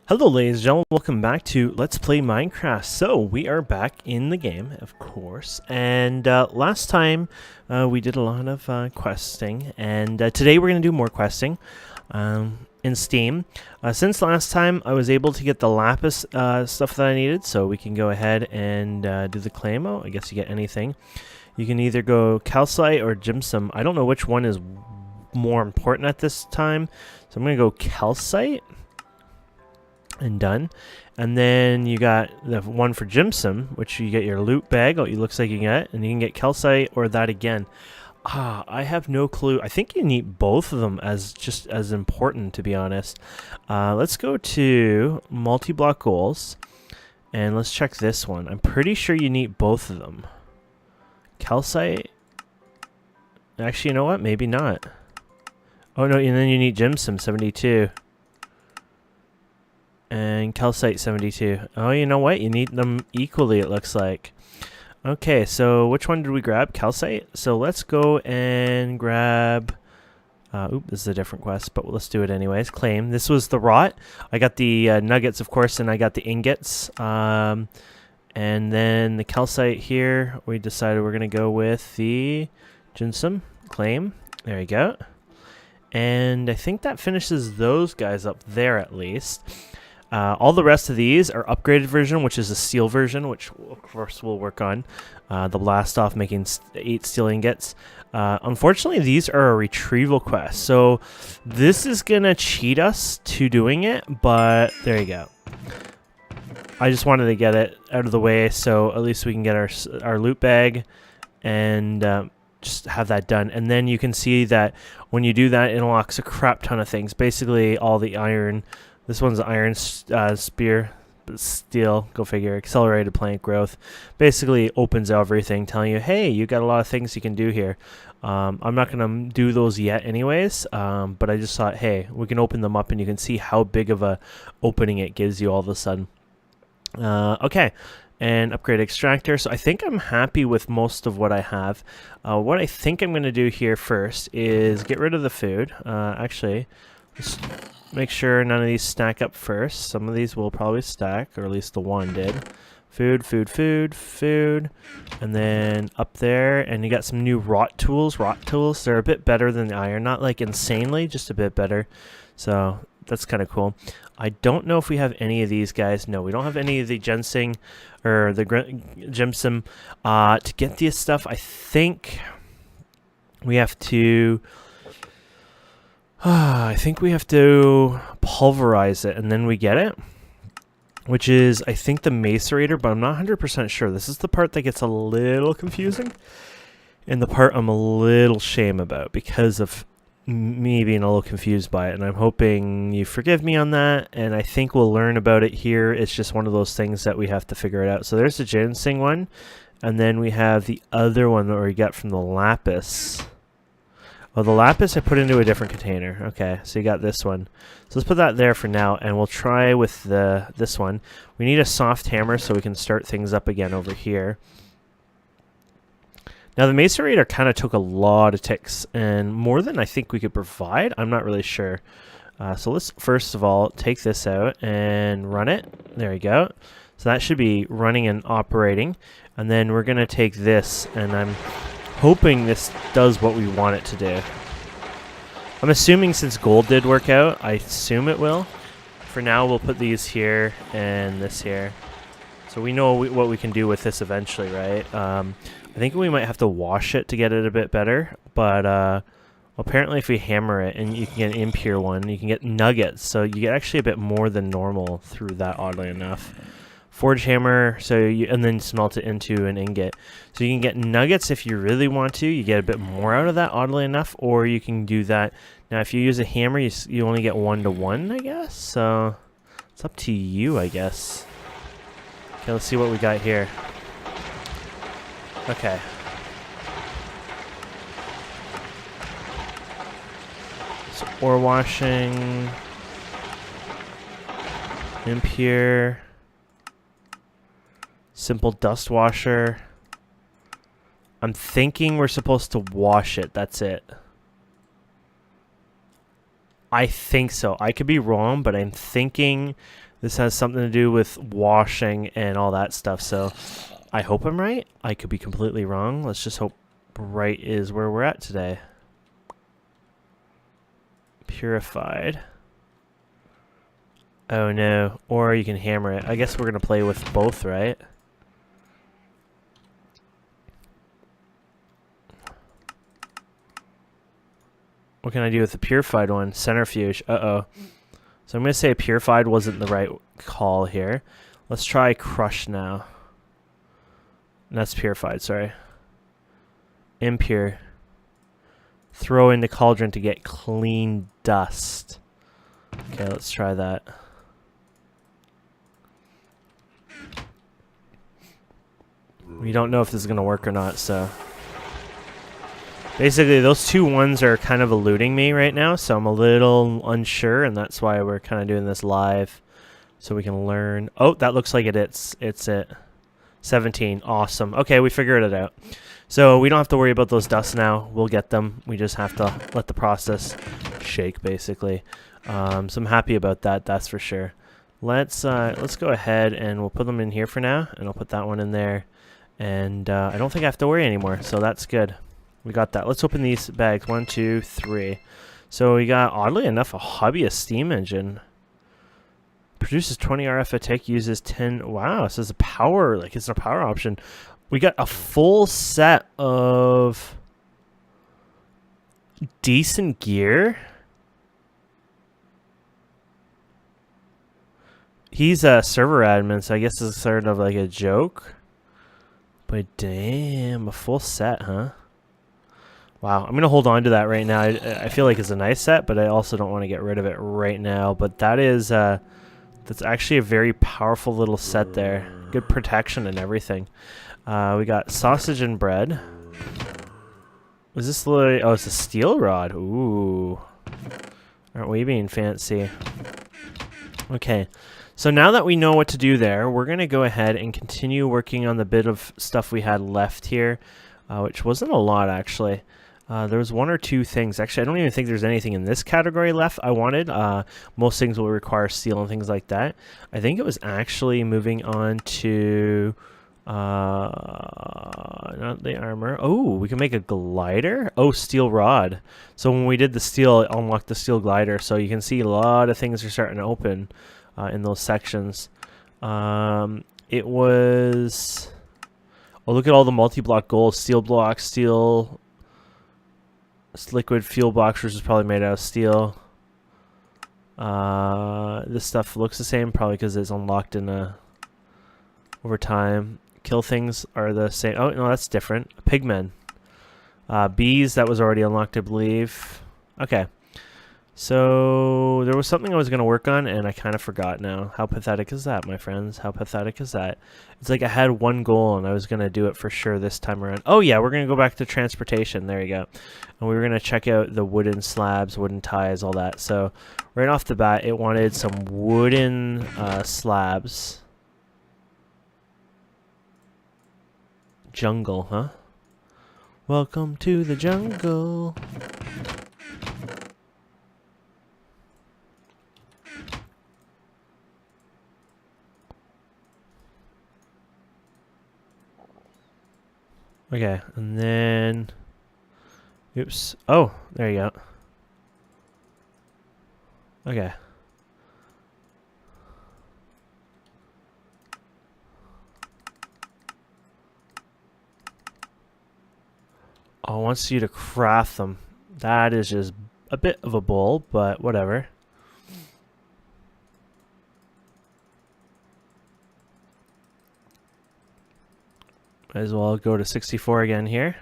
Hello ladies and gentlemen, welcome back to Let's Play Minecraft. So, we are back in the game, of course, and last time we did a lot of questing, and today we're going to do more questing in Steam. Since last time, I was able to get the lapis stuff that I needed, so we can go ahead and do the claim. Oh, I guess you get anything. You can either go calcite or gypsum. I don't know which one is more important at this time, so I'm going to go calcite. And done. And then you got the one for gypsum, which you get your loot bag. Oh, it looks like you get, and you can get calcite or that again. I have no clue. I think you need both of them as just as important, to be honest. Let's go to multi-block goals, and let's check this one. I'm pretty sure you need both of them. Calcite. Actually, you know what? Maybe not. Oh no, and then you need gypsum 72. And calcite 72. Oh, you know what? You need them equally, it looks like. Okay, so which one did we grab? Calcite? So let's go and grab... this is a different quest, but let's do it anyways. Claim. This was the rot. I got the nuggets, of course, and I got the ingots. And then the calcite here, we decided we're going to go with the gypsum. Claim. There you go. And I think that finishes those guys up there at least. All the rest of these are upgraded version, which is a steel version, which of course we'll work on. The blast off making 8 steel ingots. Unfortunately, these are a retrieval quest, so this is gonna cheat us to doing it, but there you go. I just wanted to get it out of the way, so at least we can get our loot bag and just have that done. And then you can see that when you do that, it unlocks a crap ton of things. Basically, all the iron. This one's an iron spear, but steel, go figure, accelerated plant growth. Basically opens everything, telling you, hey, you got a lot of things you can do here. I'm not going to do those yet anyways, but I just thought, hey, we can open them up and you can see how big of a opening it gives you all of a sudden. Okay, and upgrade extractor. So I think I'm happy with most of what I have. What I think I'm going to do here first is get rid of the food. Actually, just make sure none of these stack up first. Some of these will probably stack, or at least the one did. Food, food, food, food. And then up there, and you got some new rot tools. Rot tools, they're a bit better than the iron. Not like insanely, just a bit better. So that's kind of cool. I don't know if we have any of these guys. No, we don't have any of the ginseng or the gypsum. To get this stuff, I think we have to... I think we have to pulverize it and then we get it, which is, I think, the Macerator, but I'm not 100% sure. This is the part that gets a little confusing and the part I'm a little shame about because of me being a little confused by it, and I'm hoping you forgive me on that, and I think we'll learn about it here. It's just one of those things that we have to figure it out. So there's the ginseng one, and then we have the other one that we got from the lapis. Oh, the lapis I put into a different container. Okay, so you got this one. So let's put that there for now, and we'll try with this one. We need a soft hammer so we can start things up again over here. Now, the Macerator kind of took a lot of ticks, and more than I think we could provide. I'm not really sure. So let's, first of all, take this out and run it. There we go. So that should be running and operating. And then we're going to take this, and I'm hoping this does what we want it to do. I'm assuming since gold did work out, I assume it will. For now, we'll put these here and this here. So we know what we can do with this eventually, right? I think we might have to wash it to get it a bit better. But apparently if we hammer it, and you can get an impure one, you can get nuggets. So you get actually a bit more than normal through that, oddly enough. Forge hammer, and then smelt it into an ingot. So you can get nuggets if you really want to. You get a bit more out of that, oddly enough, or you can do that. Now, if you use a hammer, you only get 1-to-1, I guess. So it's up to you, I guess. Okay, let's see what we got here. Okay. So ore washing, impure. Simple dust washer. I'm thinking we're supposed to wash it. That's it. I think so. I could be wrong, but I'm thinking This has something to do with washing and all that stuff, so I hope I'm right. I could be completely wrong. Let's just hope right is where we're at today. Purified. Oh no. Or you can hammer it. I guess we're going to play with both, right? What can I do with the purified one? Centrifuge. Uh-oh. So I'm going to say purified wasn't the right call here. Let's try crush now. That's purified, sorry. Impure. Throw in the cauldron to get clean dust. Okay, let's try that. We don't know if this is going to work or not, so... Basically, those two ones are kind of eluding me right now, so I'm a little unsure, and that's why we're kind of doing this live, so we can learn. Oh, that looks like it's it. 17. Awesome. Okay, we figured it out. So we don't have to worry about those dusts now. We'll get them. We just have to let the process shake, basically. So I'm happy about that, that's for sure. Let's go ahead and we'll put them in here for now, and I'll put that one in there. And I don't think I have to worry anymore, so that's good. We got that. Let's open these bags. 1, 2, 3. So we got, oddly enough, a hobbyist steam engine. Produces 20 RF a tick, uses 10. Wow, so it's a power, like it's a power option. We got a full set of decent gear. He's a server admin, so I guess it's sort of like a joke. But damn, a full set, huh? Wow, I'm going to hold on to that right now. I feel like it's a nice set, but I also don't want to get rid of it right now. But that is, that's actually a very powerful little set there. Good protection and everything. We got sausage and bread. Was this literally, oh, it's a steel rod. Ooh. Aren't we being fancy? Okay, so now that we know what to do there, we're going to go ahead and continue working on the bit of stuff we had left here, which wasn't a lot, actually. There was 1 or 2 things. Actually, I don't even think there's anything in this category left I wanted. Most things will require steel and things like that. I think it was actually moving on to... not the armor. Oh, we can make a glider? Oh, steel rod. So when we did the steel, it unlocked the steel glider. So you can see a lot of things are starting to open in those sections. It was... Oh, look at all the multi-block goals. Steel blocks, steel... liquid fuel box, which is probably made out of steel. This stuff looks the same, probably because it's unlocked in over time. Kill things are the same. Oh, no, that's different. Pigmen. Bees, that was already unlocked, I believe. Okay. So there was something I was going to work on, and I kind of forgot now. How pathetic is that, my friends? How pathetic is that? It's like I had one goal, and I was going to do it for sure this time around. Oh, yeah, we're going to go back to transportation. There you go. And we were going to check out the wooden slabs, wooden ties, all that. So right off the bat, it wanted some wooden slabs. Jungle, huh? Welcome to the jungle. Okay, and then... Oops. Oh, there you go. Okay. Oh, it wants you to craft them. That is just a bit of a bull, but whatever. Might as well go to 64 again here.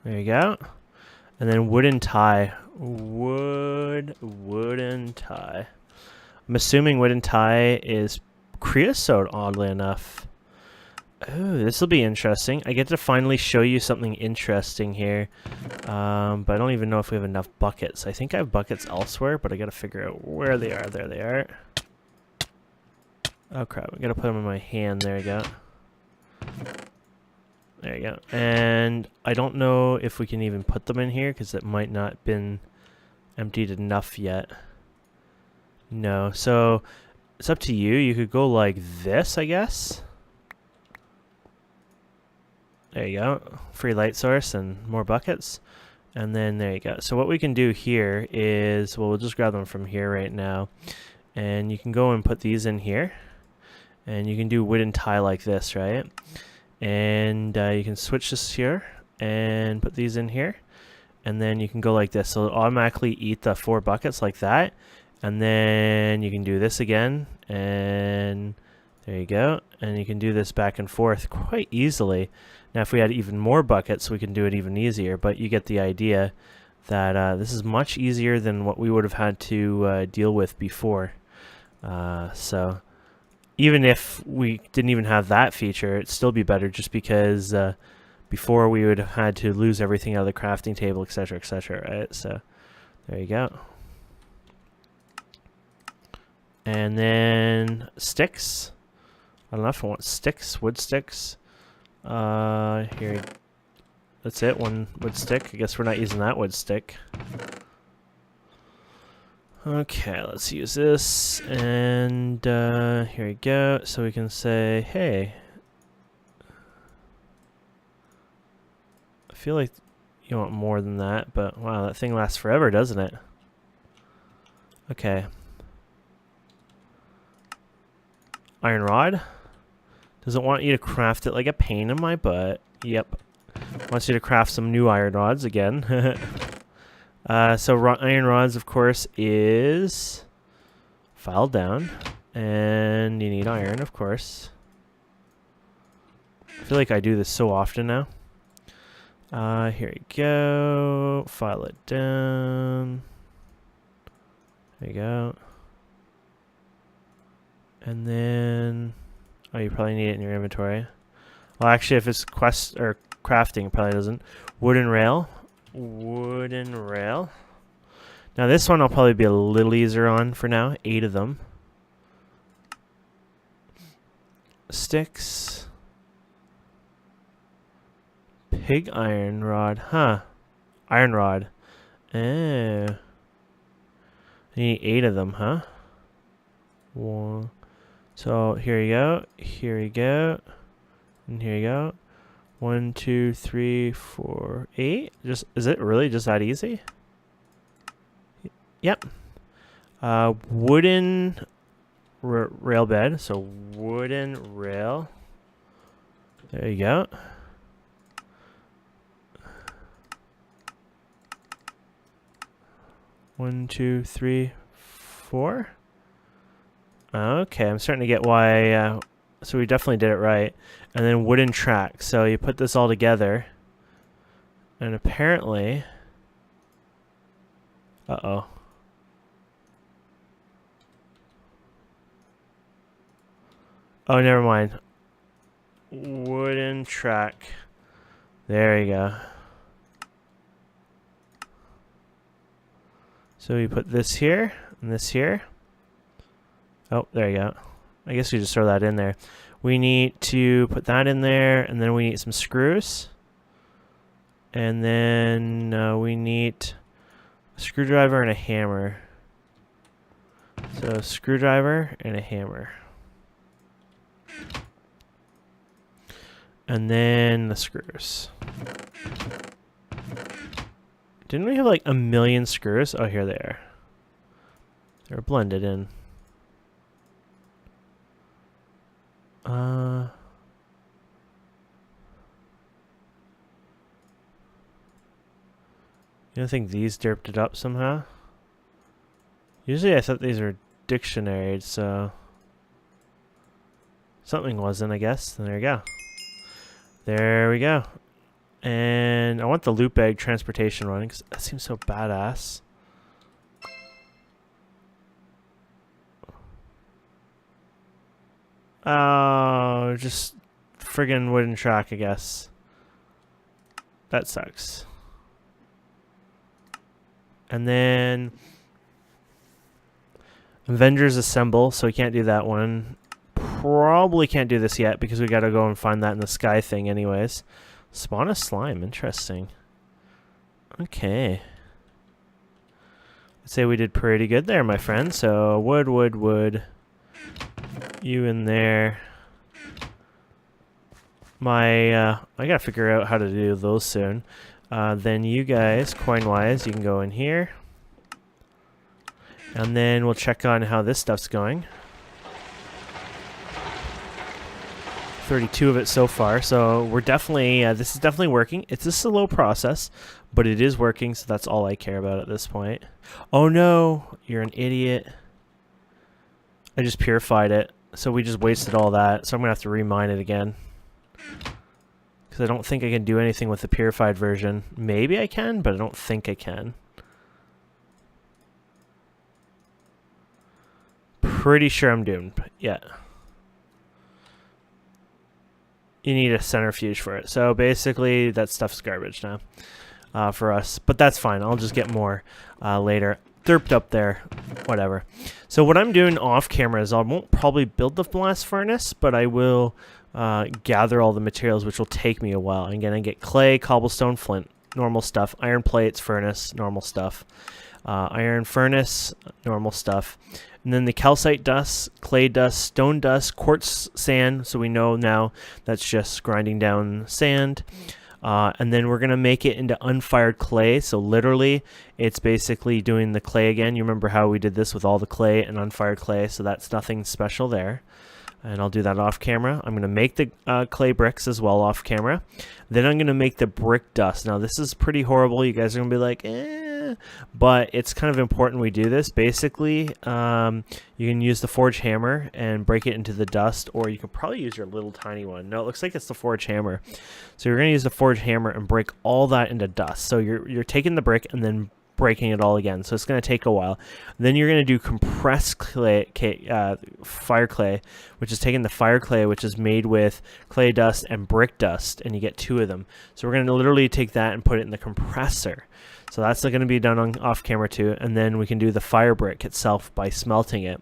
There you go. And then wooden tie. Wooden tie. I'm assuming wooden tie is creosote, oddly enough. Oh, this will be interesting. I get to finally show you something interesting here. But I don't even know if we have enough buckets. I think I have buckets elsewhere, but I gotta figure out where they are. There they are. Oh crap, I gotta put them in my hand. There you go. There you go. And I don't know if we can even put them in here because it might not been emptied enough yet. No. So it's up to you. You could go like this, I guess. There you go. Free light source and more buckets. And then there you go. So what we can do here is, well, we'll just grab them from here right now. And you can go and put these in here. And you can do wooden tie like this, right? And you can switch this here and put these in here. And then you can go like this. So it'll automatically eat the 4 buckets like that. And then you can do this again. And there you go. And you can do this back and forth quite easily. Now, if we had even more buckets, we can do it even easier. But you get the idea that this is much easier than what we would have had to deal with before. So even if we didn't even have that feature, it'd still be better just because before we would have had to lose everything out of the crafting table, etc., right? So there you go. And then sticks. I don't know if I want sticks, wood sticks. Here, that's it, 1 wood stick. I guess we're not using that wood stick. Okay, let's use this, and here we go. So we can say, hey, I feel like you want more than that, but wow, that thing lasts forever, doesn't it? Okay. Iron rod. Does it want you to craft it like a pain in my butt? Yep. Wants you to craft some new iron rods again. So iron rods, of course, is filed down. And you need iron, of course. I feel like I do this so often now. Here we go. File it down. There you go. And then... oh, you probably need it in your inventory. Well, actually, if it's quest or crafting, it probably doesn't. Wooden rail. Wooden rail. Now, this one I'll probably be a little easier on for now. 8 of them. Sticks. Pig iron rod. Huh. Iron rod. Oh. I need 8 of them, huh? 1. So here you go, here you go, and here you go. 1, 2, 3, 4, 8. Just is it really just that easy? Yep. Wooden rail bed. So wooden rail. There you go. One, 2, 3, 4. Okay, I'm starting to get why, so we definitely did it right. And then wooden track. So you put this all together. And apparently... uh-oh. Oh, never mind. Wooden track. There you go. So you put this here, and this here. Oh, there you go. I guess we just throw that in there. We need to put that in there, and then we need some screws. And then we need a screwdriver and a hammer. So a screwdriver and a hammer. And then the screws. Didn't we have like a million screws? Oh, here they are. They're blended in. You don't think these derped it up somehow? Usually I thought these were dictionaried, so... something wasn't, I guess. And there you go. There we go. And I want the loot bag transportation running, because that seems so badass. Oh, just friggin' wooden track, I guess. That sucks. And then Avengers Assemble, so we can't do that one. Probably can't do this yet because we gotta go and find that in the sky thing anyways. Spawn a slime, interesting. Okay. I'd say we did pretty good there, my friend. So wood. You in there. I gotta figure out how to do those soon. Then you guys, coin-wise, you can go in here. And then we'll check on how this stuff's going. 32 of it so far, so we're definitely, this is definitely working. It's a slow process, but it is working, so that's all I care about at this point. Oh no, you're an idiot. I just purified it, so we just wasted all that, so I'm gonna have to remine it again. Because I don't think I can do anything with the purified version. Maybe I can, but I don't think I can. Pretty sure I'm doomed, but yeah. You need a centrifuge for it. So basically, that stuff's garbage now for us. But that's fine. I'll just get more later. Derped up there. Whatever. So what I'm doing off camera is I won't probably build the blast furnace, but I will gather all the materials, which will take me a while. I'm going to get clay, cobblestone, flint, normal stuff. Iron plates, furnace, normal stuff. Iron furnace, normal stuff. And then the calcite dust, clay dust, stone dust, quartz sand. So we know now that's just grinding down sand. And then we're going to make it into unfired clay. So literally, it's basically doing the clay again. You remember how we did this with all the clay and unfired clay. So that's nothing special there. And I'll do that off camera. I'm going to make the clay bricks as well off camera. Then I'm going to make the brick dust. Now, this is pretty horrible. You guys are going to be like, but it's kind of important we do this. Basically, you can use the forge hammer and break it into the dust, or you could probably use your little tiny one. No, it looks like it's the forge hammer. So you're going to use the forge hammer and break all that into dust. So you're taking the brick and then breaking it all again, so it's going to take a while. Then you're going to do compressed clay, fire clay, which is taking the fire clay, which is made with clay dust and brick dust, and you get two of them. So we're going to literally take that and put it in the compressor. So that's going to be done off camera too, and then we can do the fire brick itself by smelting it.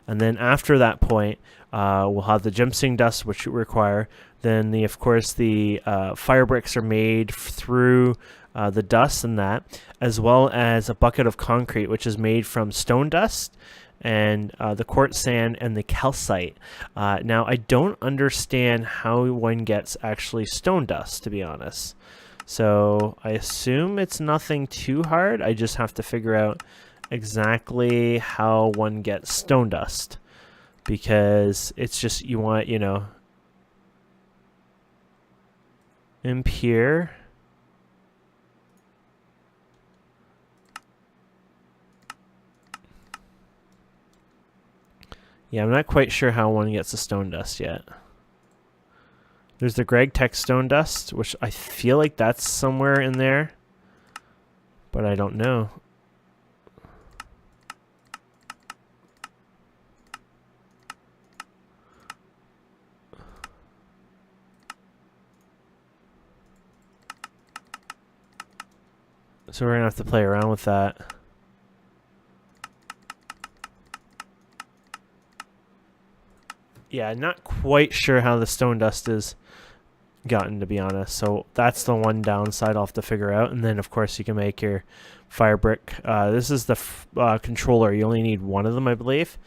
And then after that point, we'll have the ginseng dust, which you require. Then of course the fire bricks are made through the dust and that, as well as a bucket of concrete, which is made from stone dust and the quartz sand and the calcite. Now, I don't understand how one gets actually stone dust, to be honest. So I assume it's nothing too hard. I just have to figure out exactly how one gets stone dust, because it's just, you want, you know, impure. Yeah, I'm not quite sure how one gets the stone dust yet. There's the GregTech stone dust, which I feel like that's somewhere in there, but I don't know. So we're going to have to play around with that. Yeah, not quite sure how the stone dust is gotten, to be honest. So that's the one downside I'll have to figure out. And then, of course, you can make your fire brick. This is the controller. You only need one of them, I believe.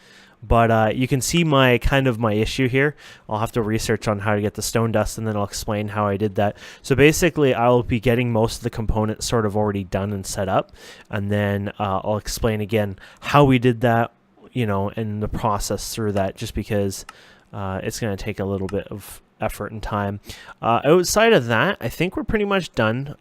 But you can see my issue here. I'll have to research on how to get the stone dust, and then I'll explain how I did that. So basically, I'll be getting most of the components sort of already done and set up. And then I'll explain again how we did that, you know, and the process through that, just because it's going to take a little bit of effort and time. Outside of that, I think we're pretty much done.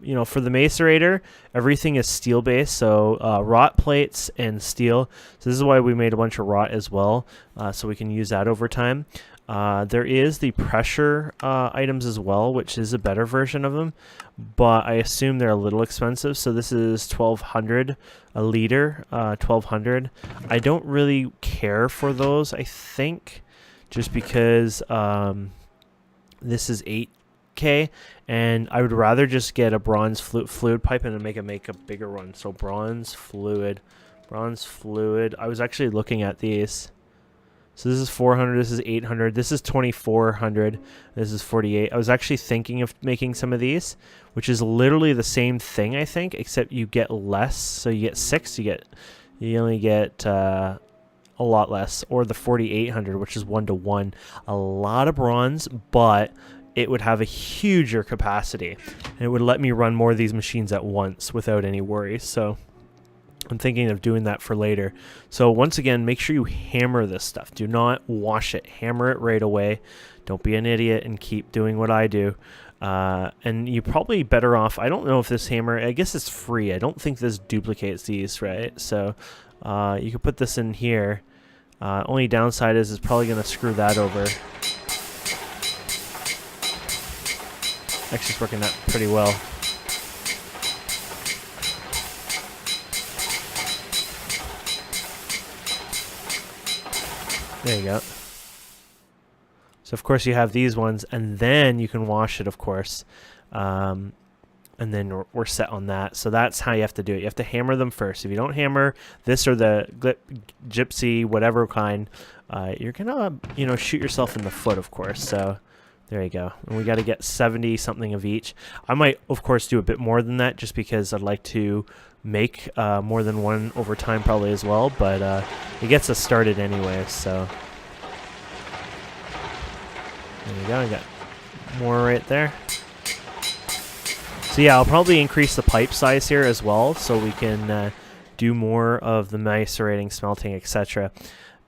You know, for the Macerator, everything is steel based, so wrought plates and steel. So this is why we made a bunch of wrought as well, so we can use that over time. There is the pressure items as well, which is a better version of them, but I assume they're a little expensive. So this is 1,200 a liter, 1,200. I don't really care for those, I think, just because this is 8K, and I would rather just get a bronze fluid pipe and then make a bigger one. So bronze fluid. I was actually looking at these. So this is 400, this is 800, this is 2400, this is 48. I was actually thinking of making some of these, which is literally the same thing, I think, except you get less. So you get 6, you only get a lot less. Or the 4800, which is 1-to-1. A lot of bronze, but it would have a huger capacity. And it would let me run more of these machines at once without any worries. So I'm thinking of doing that for later. So once again, make sure you hammer this stuff. Do not wash it. Hammer it right away. Don't be an idiot and keep doing what I do. And you're probably better off. I don't know if this hammer, I guess it's free. I don't think this duplicates these, right? So you can put this in here. Only downside is it's probably going to screw that over. Actually, it's working out pretty well. There you go. So of course you have these ones, and then you can wash it, of course. And then we're set on that. So that's how you have to do it. You have to hammer them first. If you don't hammer this or the gypsy, whatever kind, you're gonna, shoot yourself in the foot, of course. So there you go. And we got to get 70 something of each. I might, of course, do a bit more than that, just because I'd like to make more than one over time probably as well. But it gets us started anyway. So there you go. I got more right there. So yeah, I'll probably increase the pipe size here as well, so we can do more of the macerating, smelting, etc.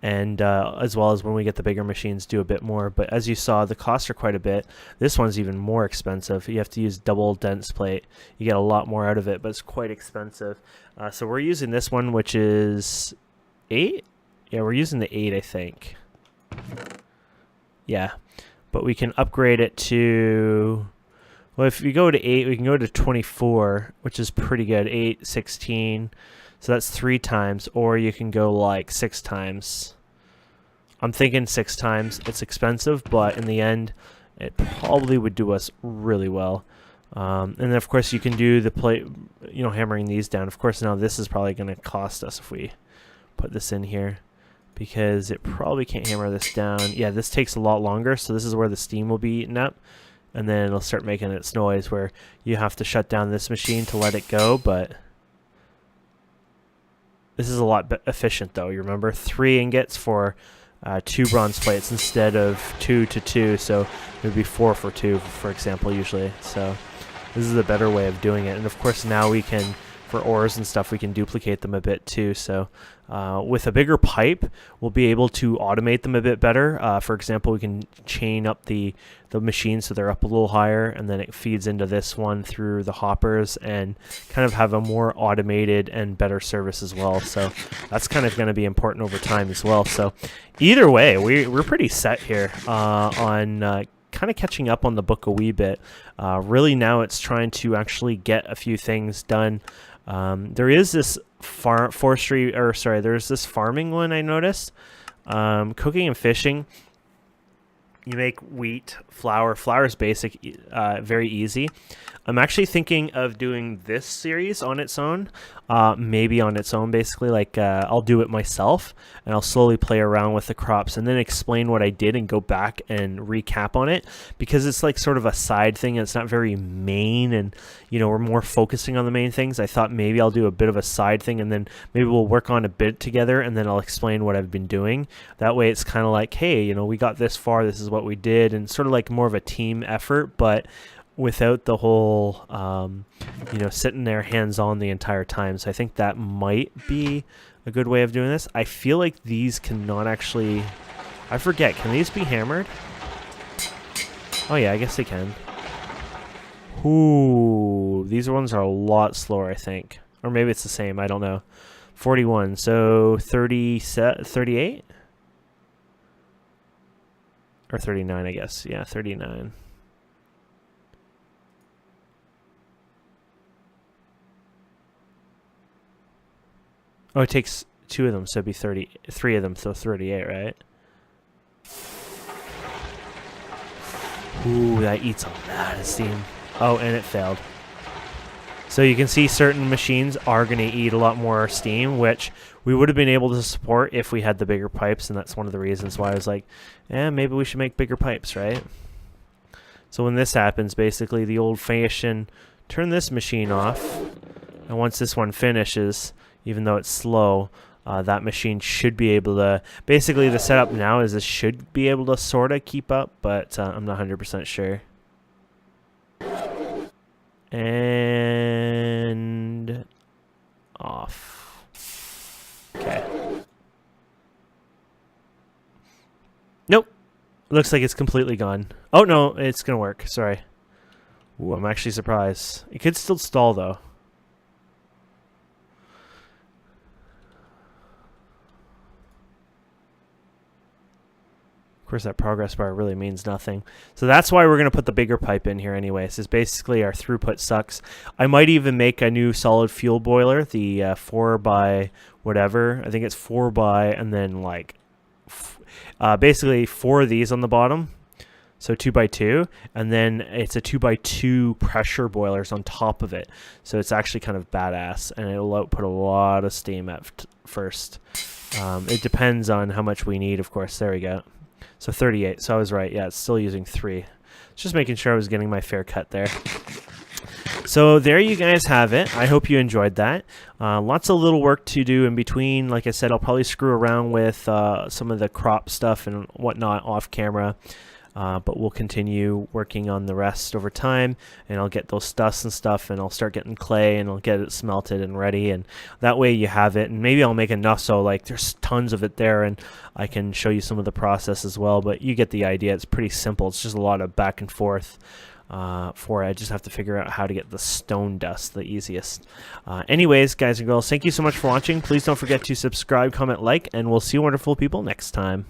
And as well as when we get the bigger machines, do a bit more. But as you saw, the costs are quite a bit. This one's even more expensive. You have to use double dense plate. You get a lot more out of it, but it's quite expensive. So we're using this one, which is 8? Yeah, we're using the 8, I think. Yeah, but we can upgrade it to... Well, if you go to 8, we can go to 24, which is pretty good. 8, 16... So that's 3 times, or you can go like 6 times. I'm thinking 6 times. It's expensive, but in the end, it probably would do us really well. And then, of course, you can do the plate, hammering these down. Of course, now this is probably going to cost us if we put this in here, because it probably can't hammer this down. Yeah, this takes a lot longer, so this is where the steam will be eaten up, and then it'll start making its noise where you have to shut down this machine to let it go, but... This is a lot efficient, though. You remember 3 ingots for 2 bronze plates instead of 2 to 2. So it would be 4 for 2, for example, usually. So this is a better way of doing it. And of course, now we can, for ores and stuff, we can duplicate them a bit too. So with a bigger pipe, we'll be able to automate them a bit better. For example, we can chain up the machines so they're up a little higher, and then it feeds into this one through the hoppers, and kind of have a more automated and better service as well. So that's kind of going to be important over time as well. So either way, we're pretty set here on kind of catching up on the book a wee bit. Really now it's trying to actually get a few things done. There is this there's this farming one I noticed. Cooking and fishing. You make wheat, flour. Flour is basic, very easy. I'm actually thinking of doing this series on its own, maybe on its own, basically. Like, I'll do it myself, and I'll slowly play around with the crops, and then explain what I did and go back and recap on it, because it's like sort of a side thing, and it's not very main, and, we're more focusing on the main things. I thought maybe I'll do a bit of a side thing, and then maybe we'll work on a bit together, and then I'll explain what I've been doing. That way it's kind of like, hey, we got this far, this is what we did, and sort of like more of a team effort, but without the whole, sitting there hands-on the entire time. So I think that might be a good way of doing this. I feel like these cannot actually... I forget, can these be hammered? Oh yeah, I guess they can. Ooh, these ones are a lot slower, I think. Or maybe it's the same, I don't know. 41, so 38? Or 39, I guess. Yeah, 39. Oh, it takes 2 of them, so it'd be 3 of them, so 38, right? Ooh, that eats a lot of steam. Oh, and it failed. So you can see certain machines are going to eat a lot more steam, which we would have been able to support if we had the bigger pipes, and that's one of the reasons why I was like, maybe we should make bigger pipes, right? So when this happens, basically the old-fashioned turn this machine off, and once this one finishes, even though it's slow, that machine should be able to, basically the setup now is this should be able to sort of keep up, but I'm not 100% sure. And off. Okay. Nope. Looks like it's completely gone. Oh no, it's gonna work. Sorry. Ooh, I'm actually surprised. It could still stall though. Of course, that progress bar really means nothing. So that's why we're going to put the bigger pipe in here anyway. This is basically our throughput sucks. I might even make a new solid fuel boiler, the 4 by whatever. I think it's 4 by, and then like basically 4 of these on the bottom. So 2 by 2, and then it's a 2 by 2 pressure boilers on top of it. So it's actually kind of badass, and it'll output a lot of steam at first. It depends on how much we need, of course. There we go. So 38. So I was right. Yeah, it's still using 3. Just making sure I was getting my fair cut there. So there you guys have it. I hope you enjoyed that. Lots of little work to do in between. Like I said, I'll probably screw around with some of the crop stuff and whatnot off camera. But we'll continue working on the rest over time, and I'll get those studs and stuff, and I'll start getting clay, and I'll get it smelted and ready, and that way you have it. And maybe I'll make enough so like there's tons of it there, and I can show you some of the process as well. But you get the idea. It's pretty simple. It's just a lot of back and forth. For it. I just have to figure out how to get the stone dust the easiest. Anyways, guys and girls, thank you so much for watching. Please don't forget to subscribe, comment, like, and we'll see you wonderful people next time.